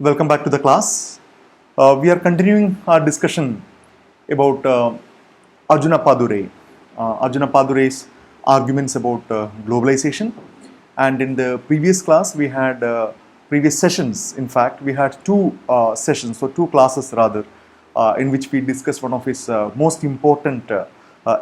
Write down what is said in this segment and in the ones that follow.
Welcome back to the class. We are continuing our discussion about Arjuna Padure. Arjuna Padure's arguments about globalization. And in the previous class, we had previous sessions. In fact, we had two sessions, so two classes rather, in which we discussed one of his most important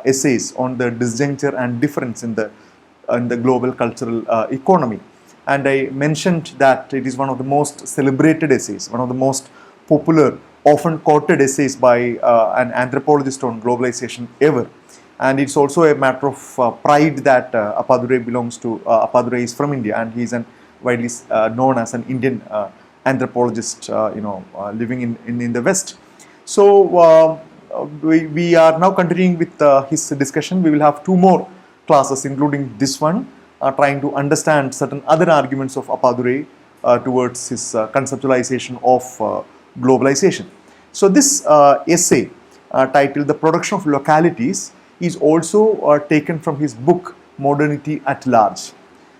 essays on the disjuncture and difference in the global cultural economy. And I mentioned that it is one of the most celebrated essays, one of the most popular, often quoted essays by an anthropologist on globalization ever. And it's also a matter of pride that Appadure belongs to, Appadure is from India, and he is widely known as an Indian anthropologist, living in the West. So we are now continuing with his discussion. We will have two more classes, including this one, trying to understand certain other arguments of Appadure towards his conceptualization of globalization. So this essay titled "The Production of Localities" is also taken from his book Modernity at Large.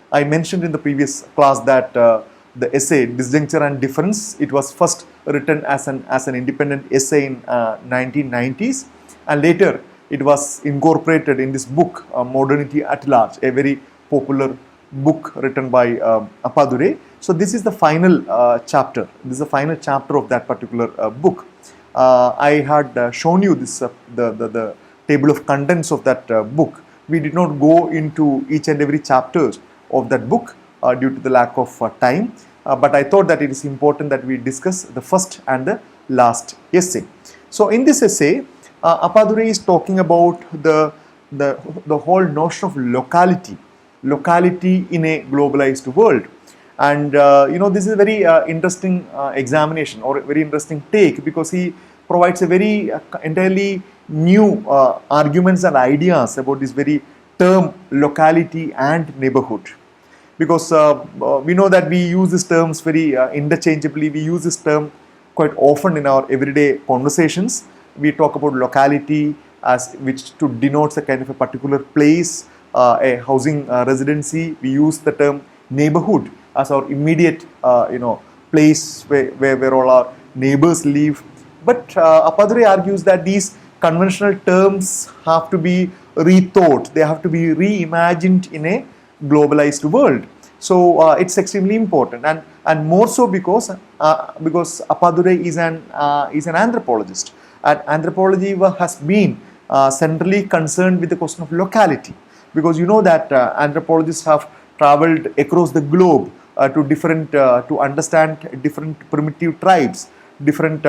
I mentioned in the previous class that the essay Disjuncture and Difference, it was first written as an independent essay in 1990s, and later it was incorporated in this book Modernity at Large, a very popular book written by Appadure. So this is the final chapter. This is the final chapter of that particular book. I had shown you this the table of contents of that book. We did not go into each and every chapter of that book due to the lack of time. But I thought that it is important that we discuss the first and the last essay. So in this essay, Appadure is talking about the whole notion of locality in a globalized world. And this is a very interesting examination, or a very interesting take, because he provides a very entirely new arguments and ideas about this very term locality and neighborhood. Because we know that we use these terms very interchangeably. We use this term quite often in our everyday conversations. We talk about locality as which to denotes a kind of a particular place, a housing residency. We use the term neighborhood as our immediate place where all our neighbors live. But Appadure argues that these conventional terms have to be rethought. They have to be reimagined in a globalized world. So it's extremely important, and more so because Appadure is an anthropologist, and anthropology has been centrally concerned with the question of locality, because you know that anthropologists have traveled across the globe to understand different primitive tribes, different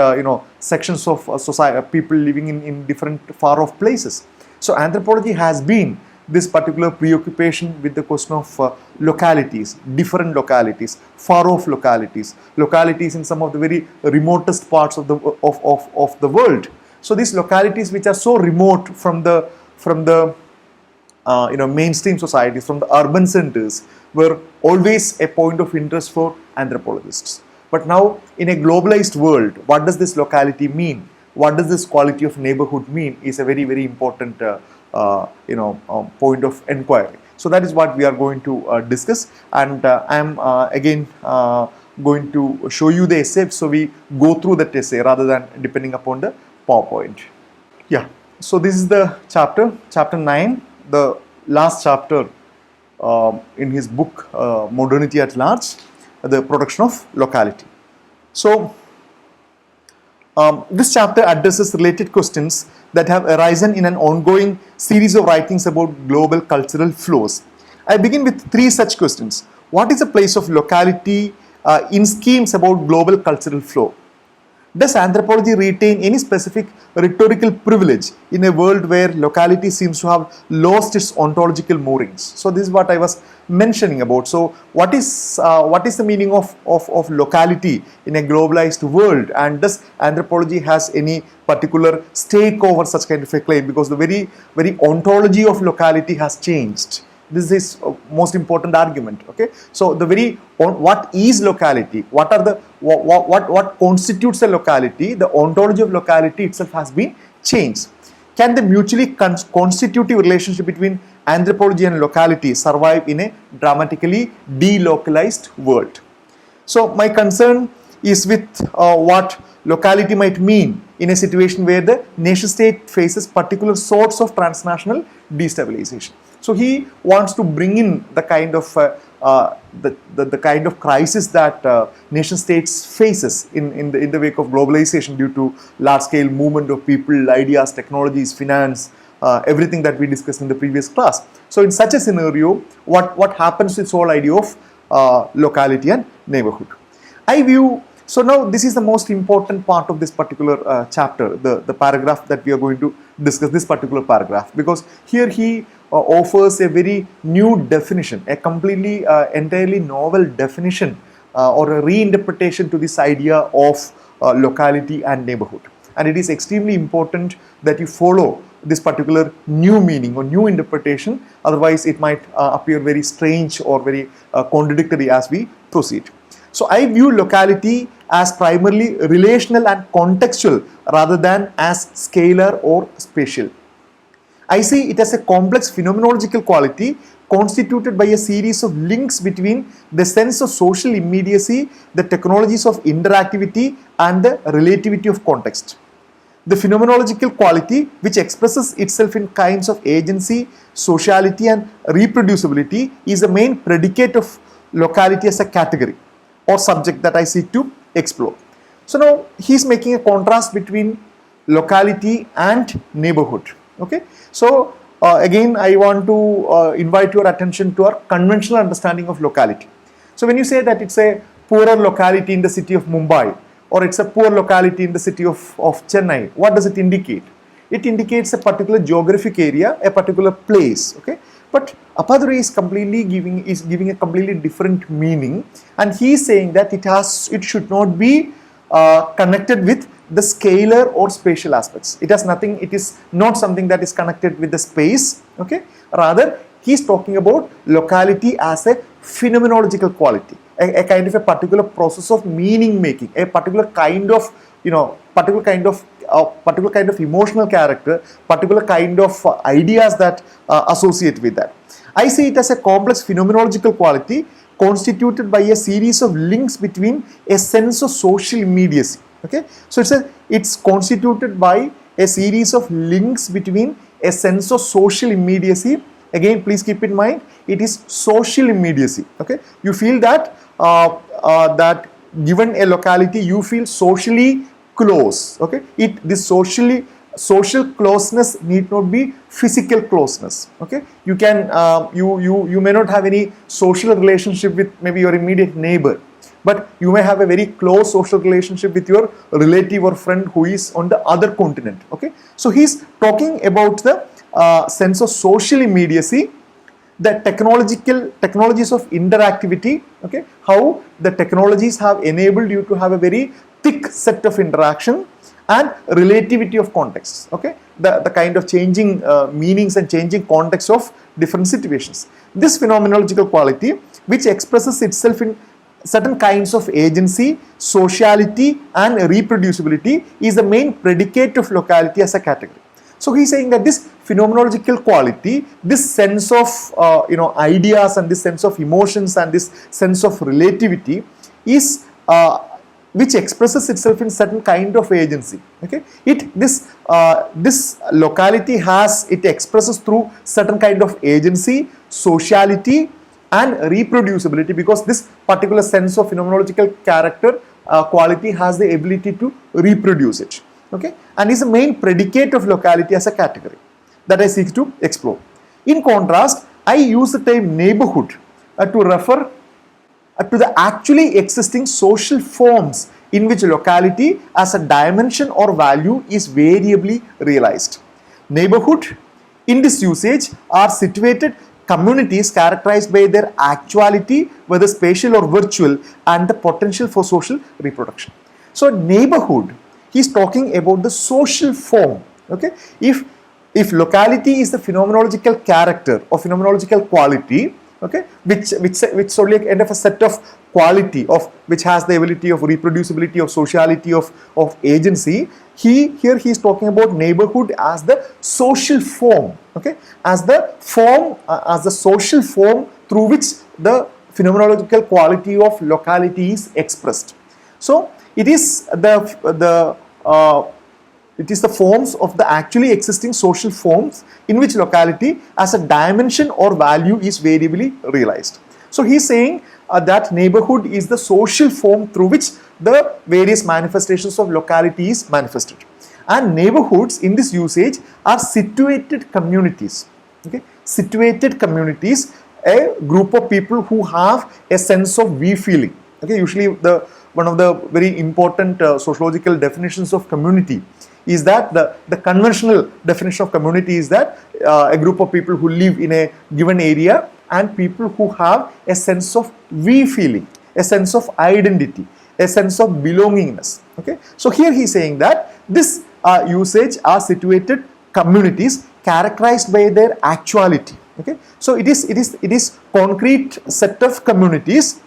sections of society, people living in different far off places. So anthropology has been this particular preoccupation with the question of localities, different localities, far off localities, localities in some of the very remotest parts of the world. So these localities which are so remote from the mainstream societies, from the urban centers, were always a point of interest for anthropologists. But now, in a globalized world, what does this locality mean? What does this quality of neighborhood mean? Is a very, very important point of inquiry. So that is what we are going to discuss, and I am again going to show you the essay. So we go through that essay rather than depending upon the PowerPoint. Yeah. So this is the chapter 9, the last chapter in his book Modernity at Large, the production of locality. So this chapter addresses related questions that have arisen in an ongoing series of writings about global cultural flows. I begin with three such questions. What is the place of locality in schemes about global cultural flow? Does anthropology retain any specific rhetorical privilege in a world where locality seems to have lost its ontological moorings? So this is what I was mentioning about. So what is the meaning of locality in a globalized world, and does anthropology has any particular stake over such kind of a claim? Because the very ontology of locality has changed. This is most important argument. Okay, so what is locality? What constitutes a locality? The ontology of locality itself has been changed. Can the mutually constitutive relationship between anthropology and locality survive in a dramatically delocalized world? So my concern is with what locality might mean in a situation where the nation state faces particular sorts of transnational destabilization. So he wants to bring in the kind of the kind of crisis that nation states faces in the wake of globalization due to large scale movement of people, ideas, technologies, finance, everything that we discussed in the previous class. So in such a scenario, what happens to this whole idea of locality and neighborhood? I view, so now this is the most important part of this particular chapter, the paragraph that we are going to discuss, this particular paragraph, because here he offers a very new definition, a completely entirely novel definition or a reinterpretation to this idea of locality and neighborhood. And it is extremely important that you follow this particular new meaning or new interpretation, otherwise it might appear very strange or very contradictory as we proceed. So I view locality as primarily relational and contextual rather than as scalar or spatial. I see it as a complex phenomenological quality constituted by a series of links between the sense of social immediacy, the technologies of interactivity, and the relativity of context. The phenomenological quality, which expresses itself in kinds of agency, sociality, and reproducibility, is the main predicate of locality as a category or subject that I seek to explore. So now he's making a contrast between locality and neighborhood. Okay, so again I want to invite your attention to our conventional understanding of locality. So when you say that it's a poorer locality in the city of Mumbai, or it's a poor locality in the city of Chennai, what does it indicate? It indicates a particular geographic area, a particular place. Okay, but Appadurai is giving a completely different meaning, and he is saying that it should not be connected with the scalar or spatial aspects. It is not something that is connected with the space. Okay, rather he is talking about locality as a phenomenological quality, a kind of a particular process of meaning making, a particular kind of particular kind of emotional character, particular kind of ideas that associate with that. I see it as a complex phenomenological quality constituted by a series of links between a sense of social immediacy. Okay, so it's constituted by a series of links between a sense of social immediacy. Again, please keep in mind, it is social immediacy. Okay, you feel that that given a locality, you feel socially close. Okay, this social closeness need not be physical closeness. Okay, you can you may not have any social relationship with maybe your immediate neighbor, but you may have a very close social relationship with your relative or friend who is on the other continent. Okay, so he's talking about the sense of social immediacy, the technologies of interactivity. Okay, how the technologies have enabled you to have a very thick set of interaction, and relativity of contexts. Okay, the kind of changing meanings and changing context of different situations. This phenomenological quality, which expresses itself in certain kinds of agency, sociality, and reproducibility, is the main predicate of locality as a category. So he's saying that this phenomenological quality, this sense of ideas, and this sense of emotions, and this sense of relativity is which expresses itself in certain kind of agency. Okay, this locality expresses through certain kind of agency, sociality, and reproducibility, because this particular sense of phenomenological character quality has the ability to reproduce it. Okay, and is the main predicate of locality as a category that I seek to explore. In contrast, I use the term neighborhood to refer to the actually existing social forms in which locality as a dimension or value is variably realized. Neighborhood in this usage are situated communities characterized by their actuality, whether spatial or virtual, and the potential for social reproduction. So neighborhood, he's talking about the social form. Okay, if locality is the phenomenological character or phenomenological quality, okay, which solely kind of a set of quality of which has the ability of reproducibility, of sociality, of agency, here he is talking about neighborhood as the social form. Okay, as the social form through which the phenomenological quality of locality is expressed. So it is it is the forms of the actually existing social forms in which locality as a dimension or value is variably realized. So he is saying that neighborhood is the social form through which the various manifestations of locality is manifested. And neighborhoods in this usage are situated communities. Okay, situated communities, a group of people who have a sense of we feeling. Okay, usually one of the very important sociological definitions of community is that the conventional definition of community is that a group of people who live in a given area and people who have a sense of we feeling, a sense of identity, a sense of belongingness. Okay, so here he is saying that this usage are situated communities characterized by their actuality. Okay, so it is concrete set of communities,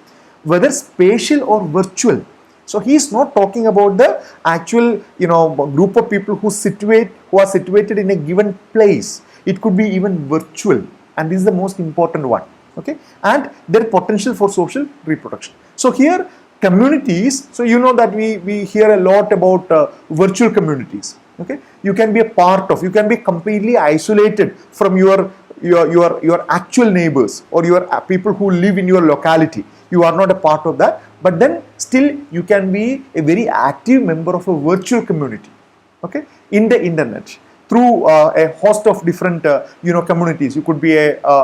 whether spatial or virtual. So he is not talking about the actual group of people who are situated in a given place. It could be even virtual, and this is the most important one. Okay, and their potential for social reproduction. So here communities, so you know that we hear a lot about virtual communities. Okay, you can be a part of, you can be completely isolated from your actual neighbors or your people who live in your locality. You are not a part of that, but then still you can be a very active member of a virtual community. Okay, in the internet through a host of different communities. You could be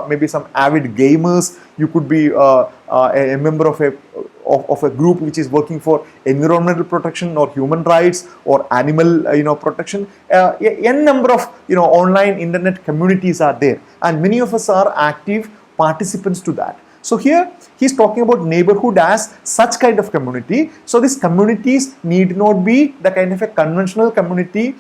maybe some avid gamers. You could be a member of a group which is working for environmental protection or human rights or animal protection. N number of online internet communities are there, and many of us are active participants to that. So here he is talking about neighborhood as such kind of community. So these communities need not be the kind of a conventional community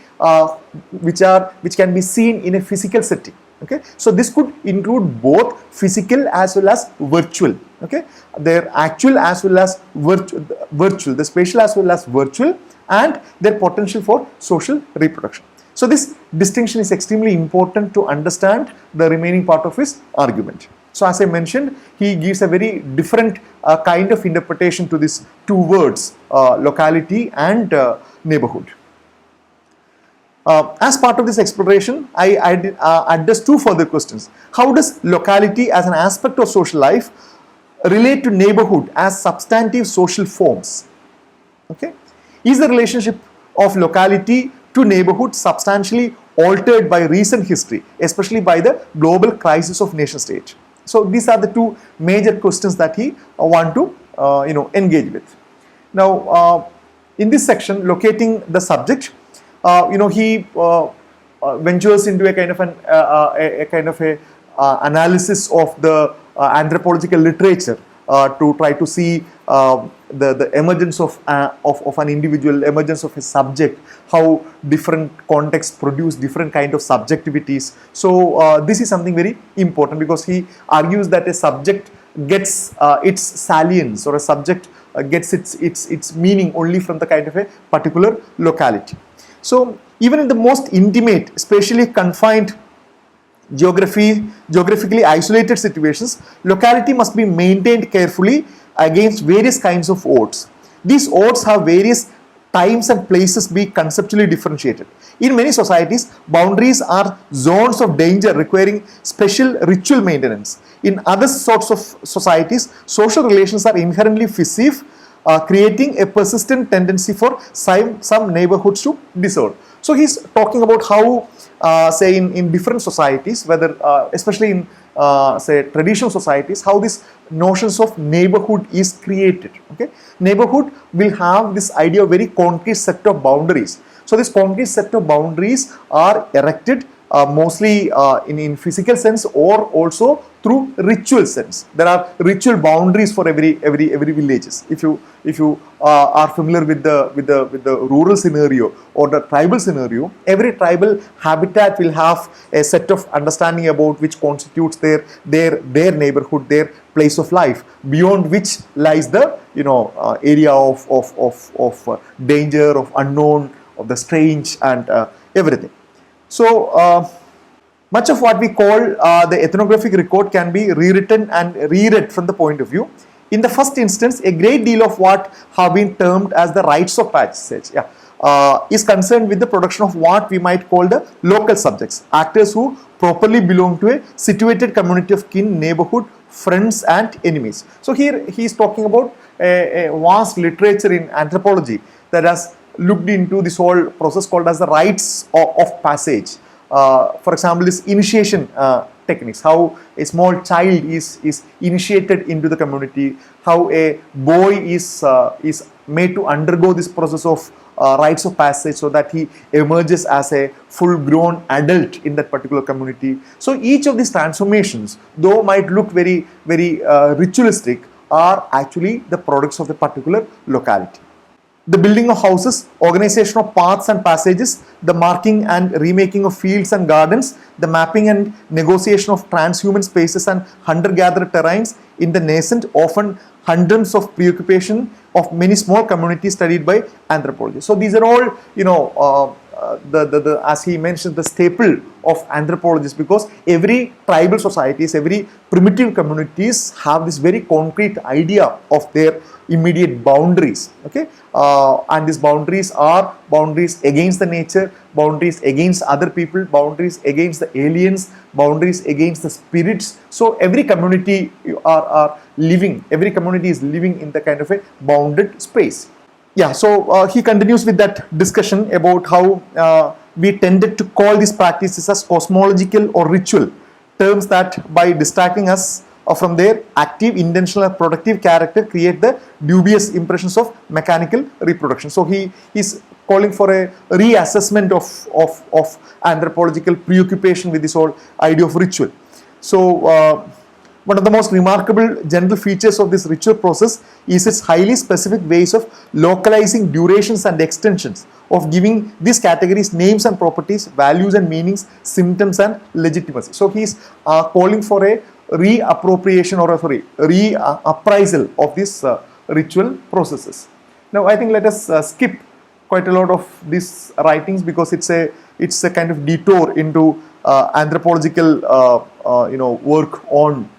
which can be seen in a physical setting. Okay, so this could include both physical as well as virtual. Okay, their actual as well as virtual, the spatial as well as virtual, and their potential for social reproduction. So this distinction is extremely important to understand the remaining part of his argument. So as I mentioned, he gives a very different kind of interpretation to these two words, locality and neighborhood. As part of this exploration, I addressed two further questions. How does locality as an aspect of social life relate to neighborhood as substantive social forms? Okay, is the relationship of locality to neighborhood substantially altered by recent history, especially by the global crisis of nation state? So these are the two major questions that he want to engage with. Now in this section, locating the subject, he ventures into a kind of analysis of the anthropological literature to try to see the emergence of an individual, emergence of a subject, how different contexts produce different kind of subjectivities. So this is something very important, because he argues that a subject gets its salience, or a subject gets its meaning only from the kind of a particular locality. So even in the most intimate, spatially confined, geographically isolated situations, locality must be maintained carefully against various kinds of odds. These odds have various times and places be conceptually differentiated. In many societies, boundaries are zones of danger requiring special ritual maintenance. In other sorts of societies, social relations are inherently fictive, creating a persistent tendency for some neighborhoods to dissolve. So he's talking about how, say in different societies, whether especially in say traditional societies, how these notions of neighborhood is created. Okay, neighborhood will have this idea of very concrete set of boundaries. So this concrete set of boundaries are erected mostly in physical sense, or also through ritual sense. There are ritual boundaries for every villages. If you are familiar with the rural scenario or the tribal scenario, every tribal habitat will have a set of understanding about which constitutes their neighborhood, their place of life, beyond which lies the area of danger, of unknown, of the strange, and everything. So much of what we call the ethnographic record can be rewritten and reread from the point of view. in the first instance, a great deal of what have been termed as the rites of passage is concerned with the production of what we might call the local subjects, actors who properly belong to a situated community of kin, neighborhood, friends and enemies. So here he is talking about a vast literature in anthropology that has looked into this whole process called as the rites of passage. For example, this initiation techniques, how a small child is initiated into the community, how a boy is made to undergo this process of rites of passage so that he emerges as a full-grown adult in that particular community. So each of these transformations, though might look very ritualistic, are actually the products of the particular locality. The building of houses, organization of paths and passages, the marking and remaking of fields and gardens, the mapping and negotiation of transhuman spaces and hunter-gatherer terrains in the nascent, often hundreds of preoccupation of many small communities studied by anthropology. So these are all, as he mentioned, the staple of anthropologists, because every tribal societies, every primitive communities have this very concrete idea of their immediate boundaries, okay, and these boundaries are boundaries against the nature, boundaries against other people, boundaries against the aliens, boundaries against the spirits. So every community every community is living in the kind of a bounded space. Yeah, so he continues with that discussion about how we tended to call these practices as cosmological or ritual, terms that by distracting us from their active, intentional and productive character create the dubious impressions of mechanical reproduction. So he is calling for a reassessment of anthropological preoccupation with this whole idea of ritual. So one of the most remarkable general features of this ritual process is its highly specific ways of localizing durations and extensions, of giving these categories names and properties, values and meanings, symptoms and legitimacy. So he is calling for a reappropriation or reappraisal of these ritual processes. Now I think let us skip quite a lot of these writings, because it's a kind of detour into anthropological work on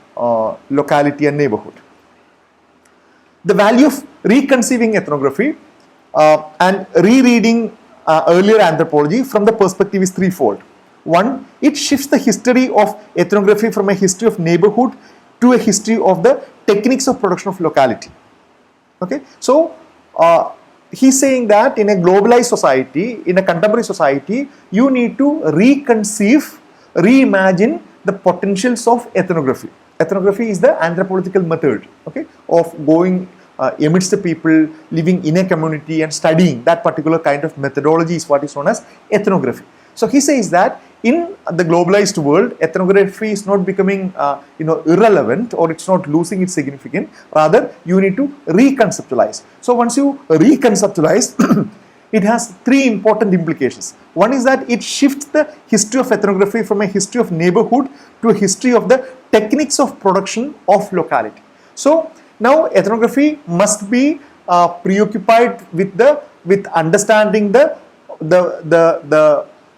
locality and neighborhood. The value of reconceiving ethnography and rereading earlier anthropology from the perspective is threefold. One, it shifts the history of ethnography from a history of neighborhood to a history of the techniques of production of locality. Okay, so he's saying that in a globalized society, in a contemporary society, you need to reconceive, reimagine the potentials of ethnography. Ethnography is the anthropological method, okay, of going amidst the people, living in a community and studying. That particular kind of methodology is what is known as ethnography. So he says that in the globalized world, ethnography is not becoming irrelevant, or it's not losing its significance. Rather, you need to reconceptualize. So once you reconceptualize, it has three important implications. One is that it shifts the history of ethnography from a history of neighborhood to a history of the techniques of production of locality. So now ethnography must be preoccupied with understanding the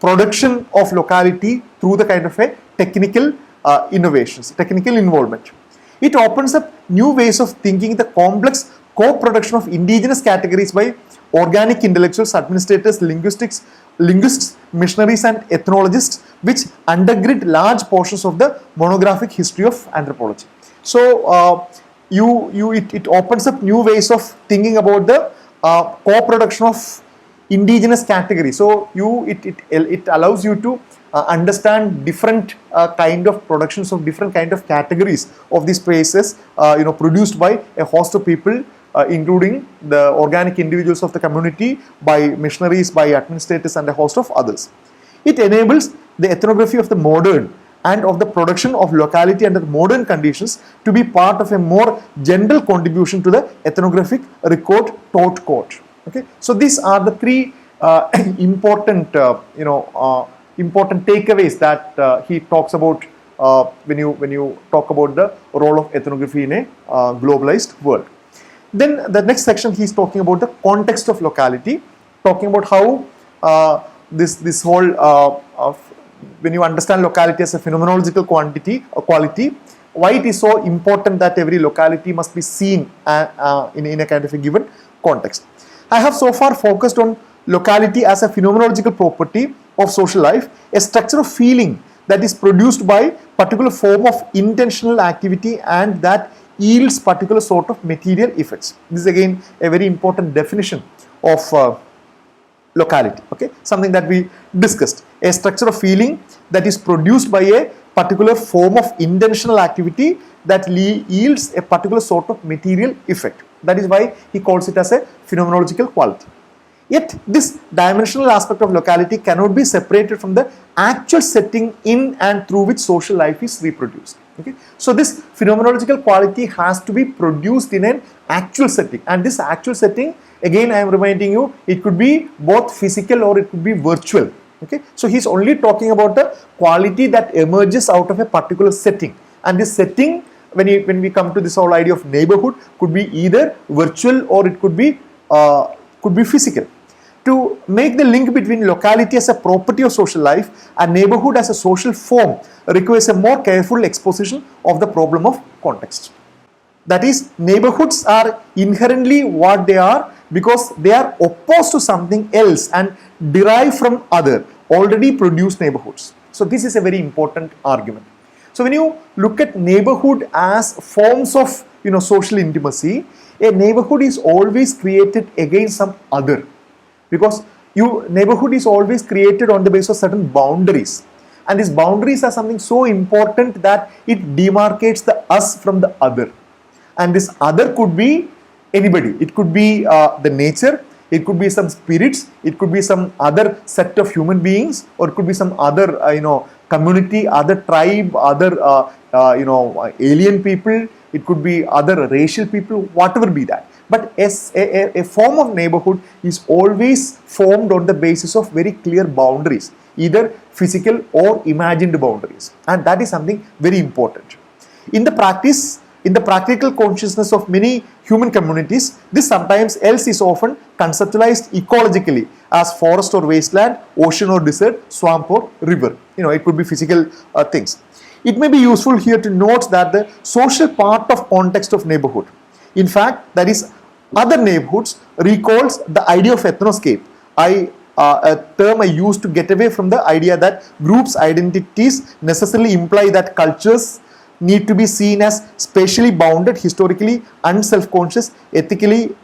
production of locality through the kind of a technical innovations, technical involvement. It opens up new ways of thinking the complex co-production of indigenous categories by organic intellectuals, administrators, linguists, missionaries and ethnologists, which undergird large portions of the monographic history of anthropology. So it opens up new ways of thinking about the co-production of indigenous categories. So it allows you to understand different kind of productions of different kind of categories of these spaces, produced by a host of people, including the organic individuals of the community, by missionaries, by administrators and a host of others. It enables the ethnography of the modern and of the production of locality under modern conditions to be part of a more general contribution to the ethnographic record taught court. Okay, so these are the three important takeaways that he talks about when you talk about the role of ethnography in a globalized world. Then the next section he is talking about the context of locality, talking about how this whole when you understand locality as a phenomenological quality, why it is so important that every locality must be seen in a kind of a given context. I have so far focused on locality as a phenomenological property of social life, a structure of feeling that is produced by particular form of intentional activity and that yields particular sort of material effects. This is again a very important definition of locality, okay, something that we discussed, a structure of feeling that is produced by a particular form of intentional activity that yields a particular sort of material effect. That is why he calls it as a phenomenological quality. Yet this dimensional aspect of locality cannot be separated from the actual setting in and through which social life is reproduced. Okay, so this phenomenological quality has to be produced in an actual setting, and this actual setting, again I am reminding you, it could be both physical or it could be virtual. Okay, so he's only talking about the quality that emerges out of a particular setting, and this setting, when we come to this whole idea of neighborhood, could be either virtual or it could be physical. To make the link between locality as a property of social life and neighborhood as a social form requires a more careful exposition of the problem of context. That is, neighborhoods are inherently what they are because they are opposed to something else and derive from other already produced neighborhoods. So this is a very important argument. So when you look at neighborhood as forms of social intimacy, a neighborhood is always created against some other, because neighborhood is always created on the basis of certain boundaries, and these boundaries are something so important that it demarcates the us from the other, and this other could be anybody. It could be the nature, it could be some spirits, it could be some other set of human beings, or it could be some other community, other tribe, other alien people, it could be other racial people, whatever be that. But a form of neighborhood is always formed on the basis of very clear boundaries, either physical or imagined boundaries, and that is something very important. In the practical consciousness of many human communities, this sometimes else is often conceptualized ecologically as forest or wasteland, ocean or desert, swamp or river. It could be physical things. It may be useful here to note that the social part of context of neighborhood, in fact, that is other neighborhoods, recalls the idea of ethnoscape, a term I used to get away from the idea that groups' identities necessarily imply that cultures need to be seen as spatially bounded, historically unself-conscious, ethnically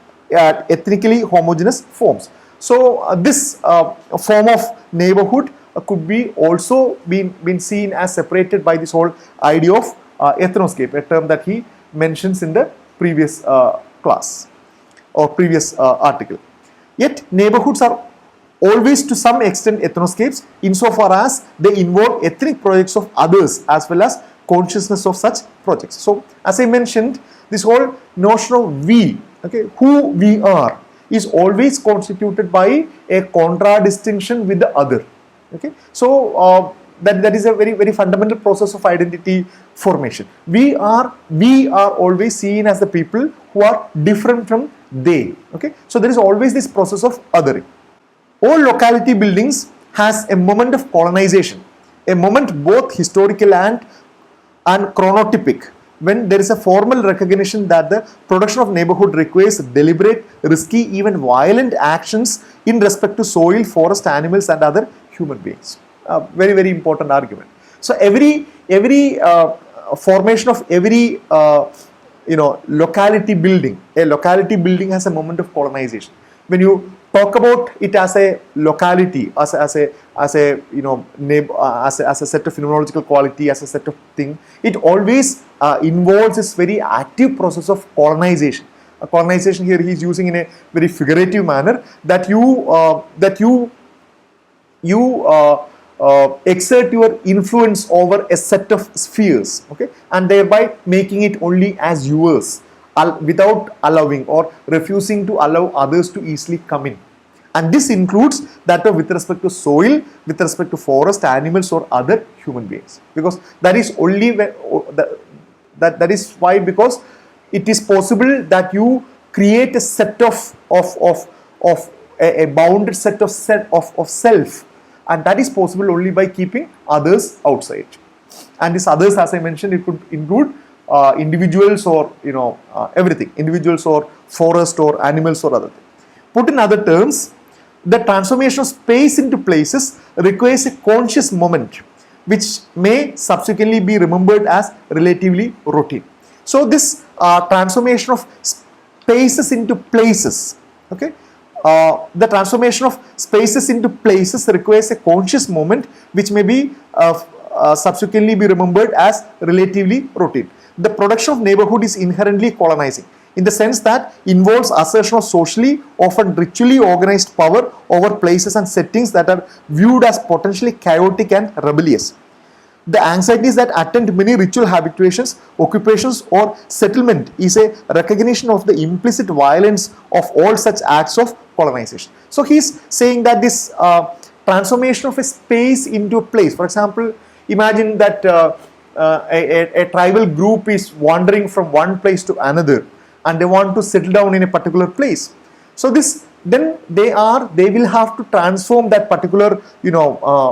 homogeneous forms. So this form of neighborhood could be also been seen as separated by this whole idea of ethnoscape, a term that he mentions in the previous class or previous article. Yet neighborhoods are always to some extent ethnoscapes insofar as they involve ethnic projects of others as well as consciousness of such projects. So as I mentioned, this whole notion of we, okay, who we are, is always constituted by a contradistinction with the other. Okay, so that is a very, very fundamental process of identity formation. We are always seen as the people who are different from they. Okay, so there is always this process of othering. All locality buildings has a moment of colonization, a moment both historical and chronotypic, when there is a formal recognition that the production of neighborhood requires deliberate, risky, even violent actions in respect to soil, forest, animals and other human beings. Very, very important argument. So every formation of every locality building, a locality building has a moment of colonization. When you talk about it as a locality, as a set of phenomenological quality, as a set of thing, it always involves this very active process of colonization. Colonization here he is using in a very figurative manner, that you exert your influence over a set of spheres, okay, and thereby making it only as yours, without allowing or refusing to allow others to easily come in. And this includes that with respect to soil, with respect to forest, animals or other human beings, because that is only when that is why, because it is possible that you create a set of a bounded set of self, and that is possible only by keeping others outside. And these others, as I mentioned, it could include individuals or everything, individuals or forest or animals or other things. Put in other terms, the transformation of space into places requires a conscious moment which may subsequently be remembered as relatively routine. So this transformation of spaces into places, okay, the transformation of spaces into places requires a conscious moment which may be subsequently be remembered as relatively routine. The production of neighborhood is inherently colonizing in the sense that involves assertion of socially, often ritually organized power over places and settings that are viewed as potentially chaotic and rebellious. The anxieties that attend many ritual habitations, occupations or settlement is a recognition of the implicit violence of all such acts of colonization. So he's saying that this transformation of a space into a place, for example, imagine that a tribal group is wandering from one place to another and they want to settle down in a particular place. So this, then they will have to transform that particular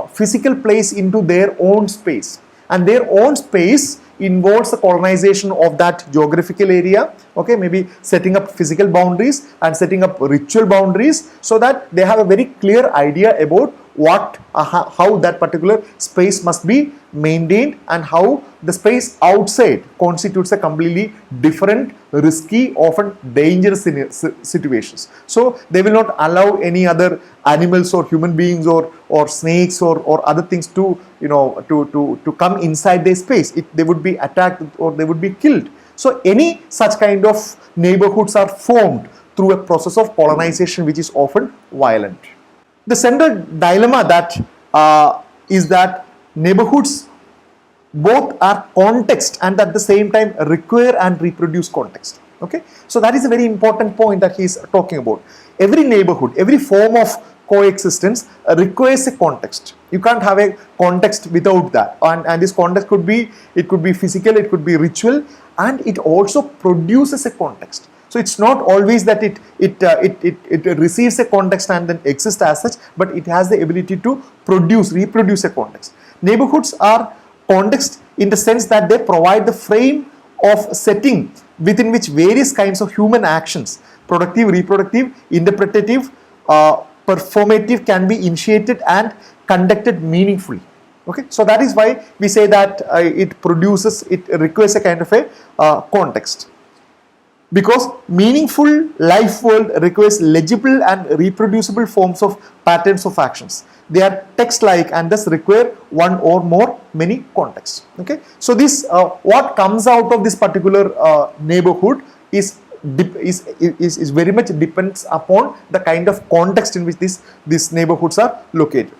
physical place into their own space, and their own space involves the colonization of that geographical area, okay, maybe setting up physical boundaries and setting up ritual boundaries so that they have a very clear idea about what how that particular space must be maintained and how the space outside constitutes a completely different, risky, often dangerous situations. So they will not allow any other animals or human beings or snakes or other things to to come inside their space. They would be attacked or they would be killed. So any such kind of neighborhoods are formed through a process of colonization which is often violent. The central dilemma that is that neighborhoods both are context and at the same time require and reproduce context. Okay, so that is a very important point that he is talking about. Every neighborhood, every form of coexistence requires a context. You can't have a context without that, and this context could be physical, it could be ritual, and it also produces a context. So it's not always that it receives a context and then exists as such, but it has the ability to reproduce a context. Neighborhoods are context in the sense that they provide the frame of setting within which various kinds of human actions, productive, reproductive, interpretative, performative, can be initiated and conducted meaningfully. Okay, so that is why we say that it requires a kind of a context. Because meaningful life world requires legible and reproducible forms of patterns of actions. They are text-like and thus require one or many contexts. Okay, so this what comes out of this particular neighborhood is very much depends upon the kind of context in which these neighborhoods are located.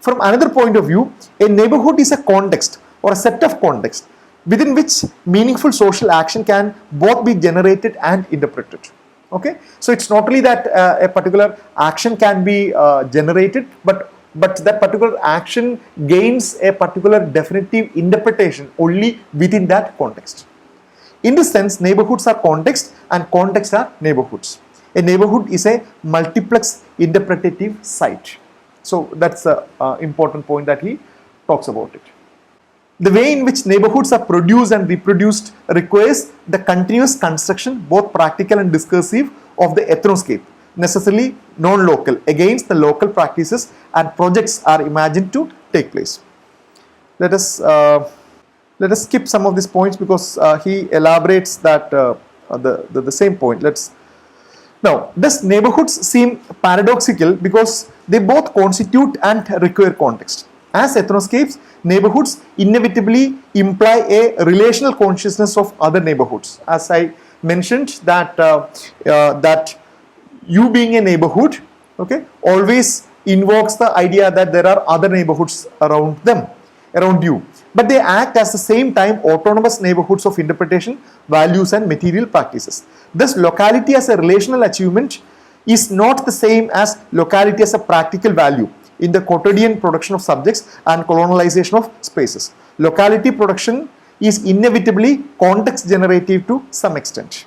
From another point of view, a neighborhood is a context or a set of contexts within which meaningful social action can both be generated and interpreted. Okay, so it's not only that a particular action can be generated, but that particular action gains a particular definitive interpretation only within that context. In this sense, neighborhoods are context and contexts are neighborhoods. A neighborhood is a multiplex interpretative site. So that's the important point that he talks about it. The way in which neighborhoods are produced and reproduced requires the continuous construction, both practical and discursive, of the ethnoscape, necessarily non-local, against the local practices and projects are imagined to take place. Let us skip some of these points because he elaborates that the same point. Now, thus neighborhoods seem paradoxical because they both constitute and require context. As ethnoscapes, neighborhoods inevitably imply a relational consciousness of other neighborhoods. As I mentioned, that you being a neighborhood, okay, always invokes the idea that there are other neighborhoods around you. But they act as the same time autonomous neighborhoods of interpretation, values and material practices. Thus, locality as a relational achievement is not the same as locality as a practical value in the quotidian production of subjects and colonialization of spaces. Locality production is inevitably context generative to some extent.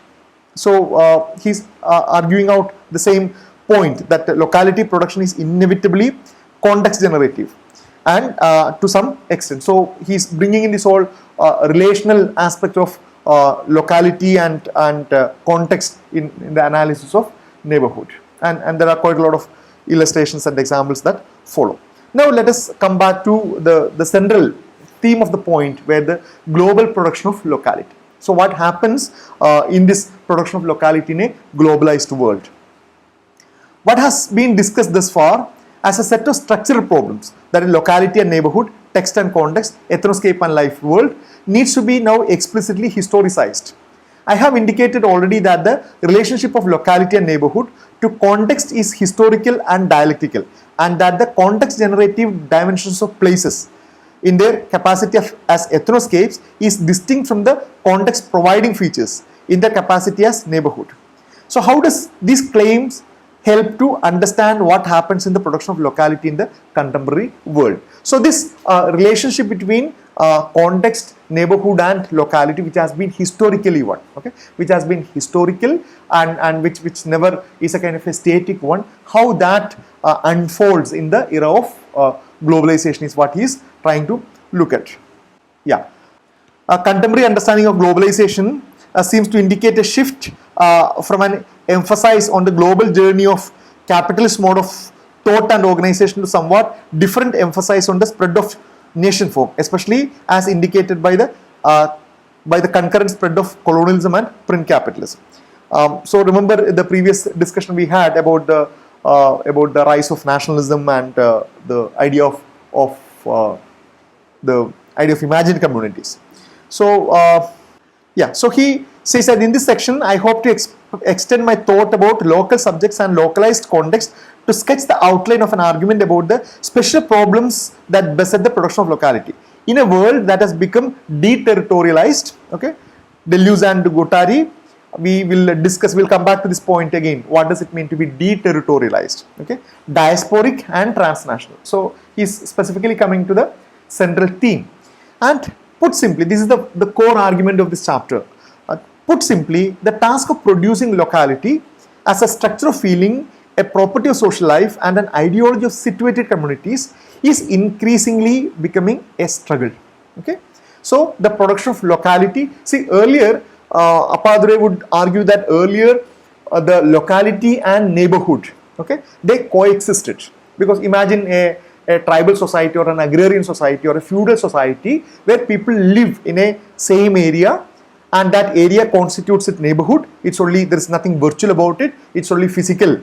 So he's arguing out the same point that locality production is inevitably context generative. and to some extent. So he's bringing in this whole relational aspect of locality and context in the analysis of neighborhood. And there are quite a lot of illustrations and examples that follow. Now let us come back to the central theme of the point, where the global production of locality. So what happens in this production of locality in a globalized world? What has been discussed thus far as a set of structural problems, that is locality and neighborhood, text and context, ethnoscape and life world, needs to be now explicitly historicized. I have indicated already that the relationship of locality and neighborhood to context is historical and dialectical, and that the context generative dimensions of places in their capacity as ethnoscapes is distinct from the context providing features in their capacity as neighborhood. So how does these claims help to understand what happens in the production of locality in the contemporary world? So this relationship between context, neighborhood and locality, which has been historically one, okay, which has been historical and which never is a kind of a static one, how that unfolds in the era of globalization is what he is trying to look at. Yeah, a contemporary understanding of globalization seems to indicate a shift from an emphasis on the global journey of capitalist mode of thought and organization to somewhat different emphasis on the spread of nation form, especially as indicated by the concurrent spread of colonialism and print capitalism. So remember the previous discussion we had about the rise of nationalism and the idea of imagined communities. So so he says that in this section I hope to extend my thought about local subjects and localized context to sketch the outline of an argument about the special problems that beset the production of locality in a world that has become deterritorialized. Okay, Deleuze and Guattari, we'll come back to this point again. What does it mean to be deterritorialized? Okay, diasporic and transnational. So he's specifically coming to the central theme. And put simply, this is the core argument of this chapter. Put simply, the task of producing locality as a structure of feeling, a property of social life and an ideology of situated communities is increasingly becoming a struggle. Okay, so the production of locality, see earlier Appadure would argue that earlier the locality and neighborhood, okay, they coexisted, because imagine a tribal society or an agrarian society or a feudal society where people live in a same area and that area constitutes its neighborhood. It's only, there is nothing virtual about it, it's only physical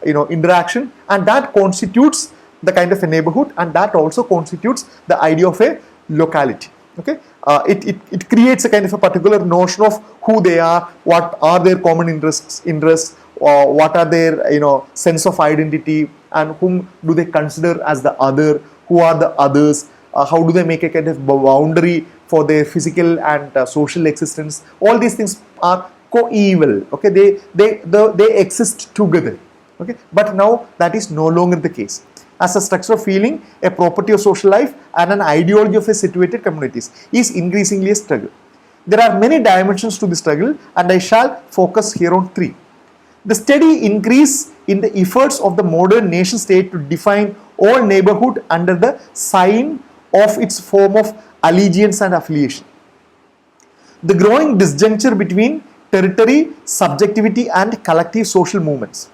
interaction, and that constitutes the kind of a neighborhood, and that also constitutes the idea of a locality. Okay, it creates a kind of a particular notion of who they are, what are their common interests, what are their sense of identity, and whom do they consider as the other, who are the others, how do they make a kind of boundary for their physical and social existence. All these things are coeval. Okay, they exist together. Okay, but now that is no longer the case. As a structure of feeling, a property of social life and an ideology of a situated communities is increasingly a struggle. There are many dimensions to the struggle, and I shall focus here on three. The steady increase in the efforts of the modern nation state to define all neighborhood under the sign of its form of allegiance and affiliation. The growing disjuncture between territory, subjectivity and collective social movements.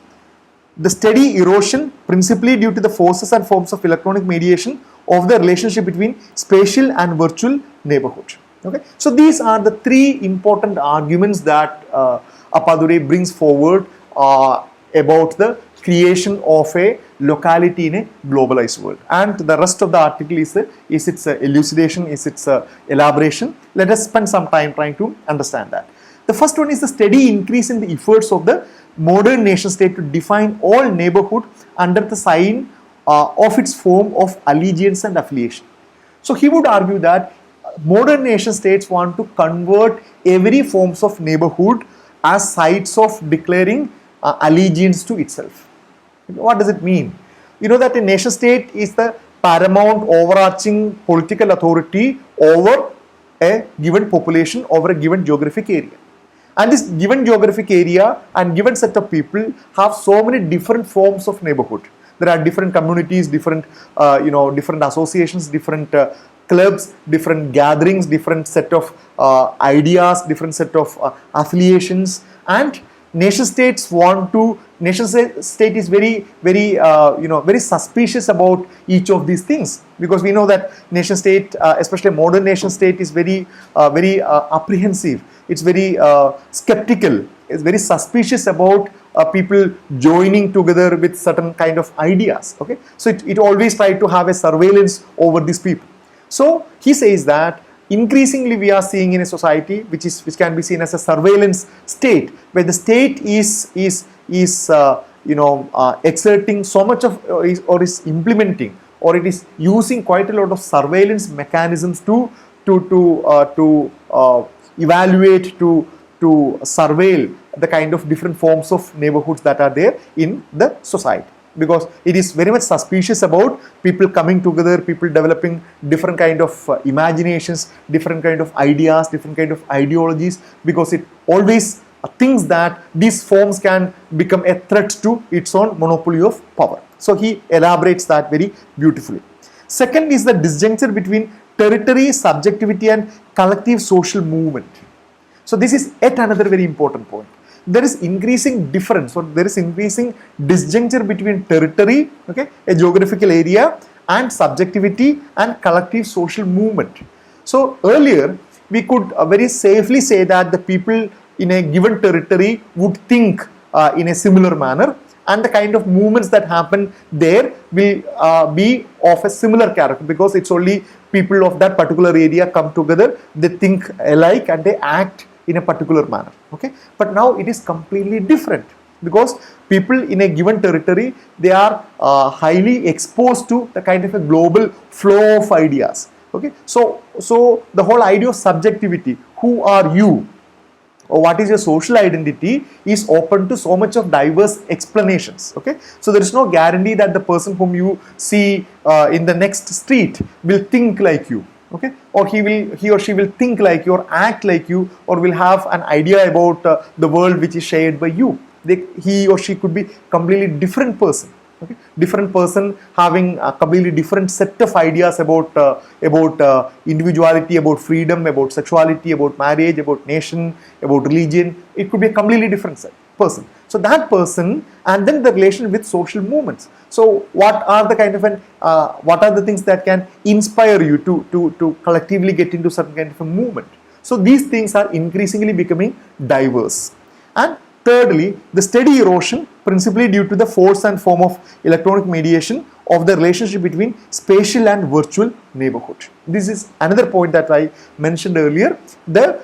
The steady erosion, principally due to the forces and forms of electronic mediation, of the relationship between spatial and virtual neighborhood. Okay, so these are the three important arguments that Appadure brings forward about the creation of a locality in a globalized world, and the rest of the article is its elucidation, is its elaboration. Let us spend some time trying to understand that. The first one is the steady increase in the efforts of the modern nation state to define all neighborhood under the sign of its form of allegiance and affiliation. So he would argue that modern nation states want to convert every forms of neighborhood as sites of declaring allegiance to itself. What does it mean? You know that a nation state is the paramount overarching political authority over a given population, over a given geographic area. And this given geographic area and given set of people have so many different forms of neighborhood. There are different communities, different different associations, different clubs, different gatherings, different set of ideas, different set of affiliations, and nation state is very suspicious about each of these things, because we know that nation state, especially modern nation state, is very apprehensive. It's very skeptical. It's very suspicious about people joining together with certain kind of ideas. Okay, so it always try to have a surveillance over these people. So he says that increasingly we are seeing in a society which can be seen as a surveillance state, where the state is exerting so much of or is implementing, or it is using quite a lot of surveillance mechanisms to evaluate, to surveil the kind of different forms of neighborhoods that are there in the society, because it is very much suspicious about people coming together, people developing different kind of imaginations, different kind of ideas, different kind of ideologies, because it always thinks that these forms can become a threat to its own monopoly of power. So he elaborates that very beautifully. Second is the disjuncture between territory, subjectivity, and collective social movement. So this is yet another very important point. There is increasing difference, or there is increasing disjuncture between territory, okay, a geographical area, and subjectivity and collective social movement. So earlier we could very safely say that the people in a given territory would think in a similar manner, and the kind of movements that happen there will be of a similar character, because it's only people of that particular area come together, they think alike, and they act in a particular manner. Okay, but now it is completely different, because people in a given territory, they are highly exposed to the kind of a global flow of ideas. Okay, so the whole idea of subjectivity, who are you, or what is your social identity, is open to so much of diverse explanations. Okay, so there is no guarantee that the person whom you see in the next street will think like you. Okay, or he or she will think like you, or act like you, or will have an idea about the world which is shared by you. He or she could be completely different person. Okay, different person having a completely different set of ideas about individuality, about freedom, about sexuality, about marriage, about nation, about religion. It could be a completely different person. So that person, and then the relation with social movements. So what are the kind of what are the things that can inspire you to collectively get into certain kind of a movement? So these things are increasingly becoming diverse. And thirdly, the steady erosion, principally due to the force and form of electronic mediation of the relationship between spatial and virtual neighborhood. This is another point that I mentioned earlier. The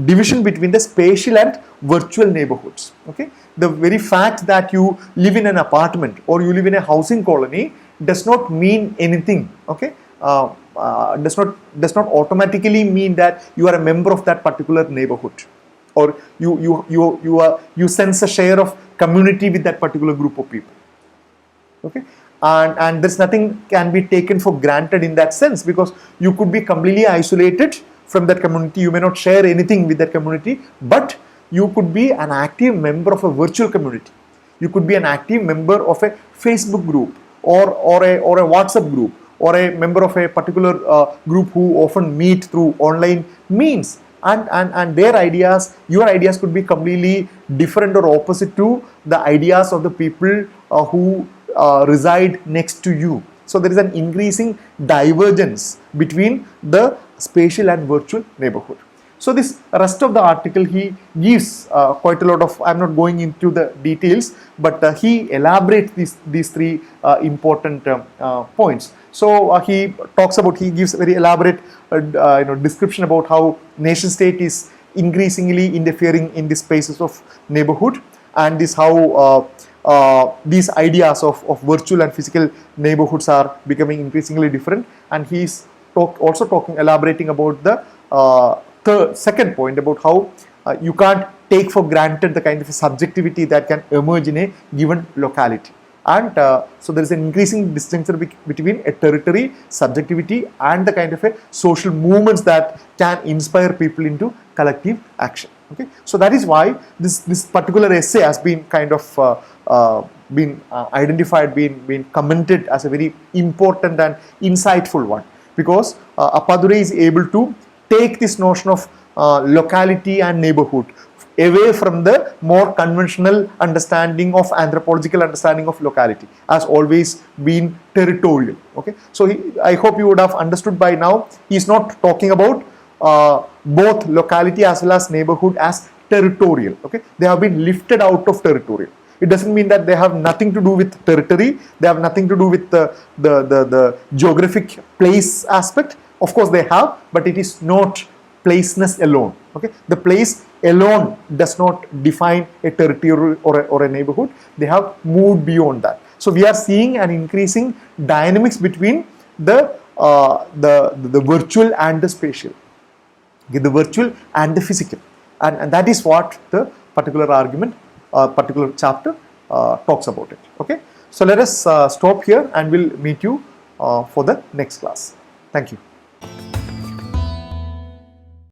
division between the spatial and virtual neighborhoods. Okay, the very fact that you live in an apartment or you live in a housing colony does not mean anything. Okay, does not automatically mean that you are a member of that particular neighborhood, or you sense a share of community with that particular group of people. Okay, and there's nothing can be taken for granted in that sense, because you could be completely isolated from that community. You may not share anything with that community, but you could be an active member of a virtual community. You could be an active member of a Facebook group, or a WhatsApp group, or a member of a particular group who often meet through online means. And their ideas, your ideas could be completely different or opposite to the ideas of the people who reside next to you. So there is an increasing divergence between the spatial and virtual neighborhood. So this rest of the article, he gives quite a lot of, I'm not going into the details, but he elaborates these three important points. So he talks about, he gives a very elaborate description about how nation state is increasingly interfering in the spaces of neighborhood, and this how these ideas of virtual and physical neighborhoods are becoming increasingly different. And he's elaborating about the second point about how you can't take for granted the kind of subjectivity that can emerge in a given locality. And so there is an increasing distinction between a territory, subjectivity, and the kind of a social movements that can inspire people into collective action. Okay, so that is why this particular essay has been kind of been identified, been commented as a very important and insightful one, because Appadure is able to take this notion of locality and neighborhood away from the more conventional understanding of anthropological understanding of locality, as always been territorial. Okay, so I hope you would have understood by now, he is not talking about both locality as well as neighborhood as territorial. Okay, they have been lifted out of territorial. It doesn't mean that they have nothing to do with territory, they have nothing to do with the geographic place aspect. Of course they have, but it is not placeness alone. Okay, the place alone does not define a territory or a neighborhood. They have moved beyond that. So we are seeing an increasing dynamics between the virtual and the spatial, okay, the virtual and the physical, and that is what the particular argument, particular chapter talks about it. Okay, so let us stop here and we'll meet you for the next class. Thank you.